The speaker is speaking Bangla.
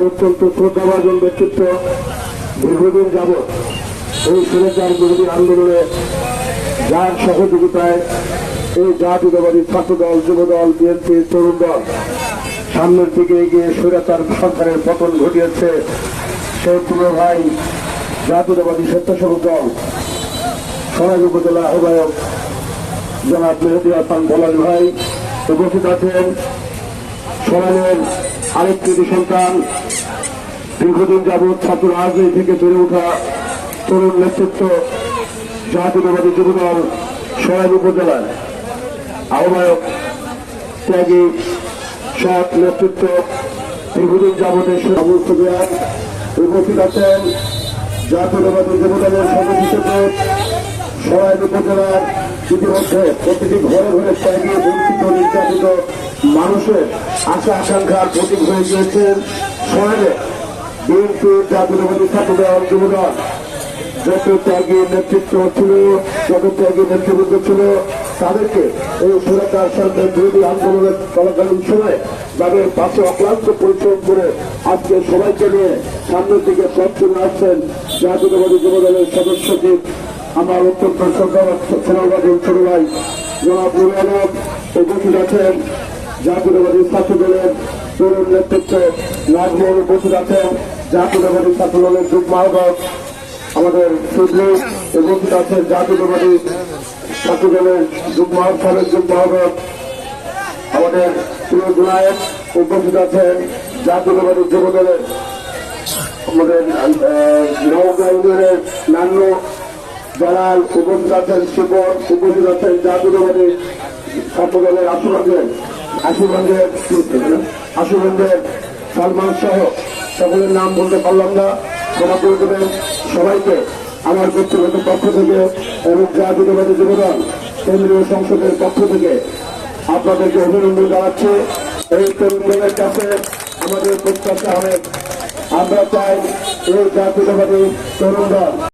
অত্যন্ত শ্রদ্ধাভাজন ব্যক্তিত্ব দীর্ঘদিন যাবৎ এই স্বৈরাচার বিরোধী আন্দোলনে যার সহযোগিতায় এই জাতীয়তাবাদী ছাত্রদল, যুবদল, বিএনপি, তরুণ দল সামনের দিকে এগিয়ে স্বৈরাচার সরকারের পতন ঘটিয়েছে, সেই প্রিয় ভাই জাতীয়তাবাদী স্বেচ্ছাসেবক দল সরাইল উপজেলা আহ্বায়ক জনাব মেহেদী হাসান বলাল ভাই উপস্থিত আছেন। সরাইলের আরেক কৃতি সন্তান, দীর্ঘদিন যাবৎ ছাত্র রাজনীতি থেকে বেড়ে ওঠা তরুণ নেতৃত্ব জাতীয়তাবাদী যুবদল সরাইল উপজেলার আহ্বায়ক ত্যাগী সৎ নেতৃত্ব দীর্ঘদিন যাবতের উপস্থিত আছেন। জাতীয়তাবাদী যুবদলের সদস্য হিসেবে সরাইল উপজেলার ইতিমধ্যে প্রতিটি ঘরে ঘরে ত্যাগী বঞ্চিত নির্যাতিত মানুষের আশা আকাঙ্ক্ষার প্রতীক হয়ে গিয়েছেন সরাইলে বিএনপি, জাতীয়তাবাদী ছাত্রদল, যুবদল। যত ত্যাগী নেতৃত্ব ছিল, যত ত্যাগী নেতৃবৃন্দ ছিল, তাদেরকে এই স্বৈরাচার সরকারের বিরোধী আন্দোলনের চলাকালীন সময় তাদের পাশে অক্লান্ত পরিশ্রম করে আজকে সবাইকে নিয়ে সামনের দিকে পথ চলে আসছেন জাতীয়তাবাদী যুবদলের সদস্য সচিব, আমার অত্যন্ত শ্রদ্ধাভাজন ছোট ভাই জনাব নুরুল আলম উপস্থিত আছেন। জাতীয়তাবাদী ছাত্র দলের তরুণ নেতৃত্ব নাজমুল উপস্থিত আছেন। জাতীয়তাবাদী ছাত্র দলের যুগ্ম আহ্বায়ক আমাদের সুদ্রু উপস্থিত আছেন। জাতীয়তাবাদী ছাত্র দলের যুগ্ম আহ্বায়ক আমাদের প্রিয় জুনায়েদ উপস্থিত আছেন। জাতীয়তাবাদী যুব দলের আমাদের নওগাঁ ইউনিয়নের নান্ন জালাল উপস্থিত আছেন। শিবন উপস্থিত আছেন। জাতীয়তাবাদী ছাত্র দলের আশুগঞ্জের সালমান সহ সকলের নাম বলতে পারলাম না, ক্ষমা করে দেবেন। সবাইকে আমার ব্যক্তিগত পক্ষ থেকে এবং জাতীয়তাবাদী যুবদল কেন্দ্রীয় সংসদের পক্ষ থেকে আপনাদেরকে অভিনন্দন জানাচ্ছি। এই তরুণদের কাছে আমাদের প্রত্যাশা হবে, আমরা চাই এই জাতীয়তাবাদী তরুণ দল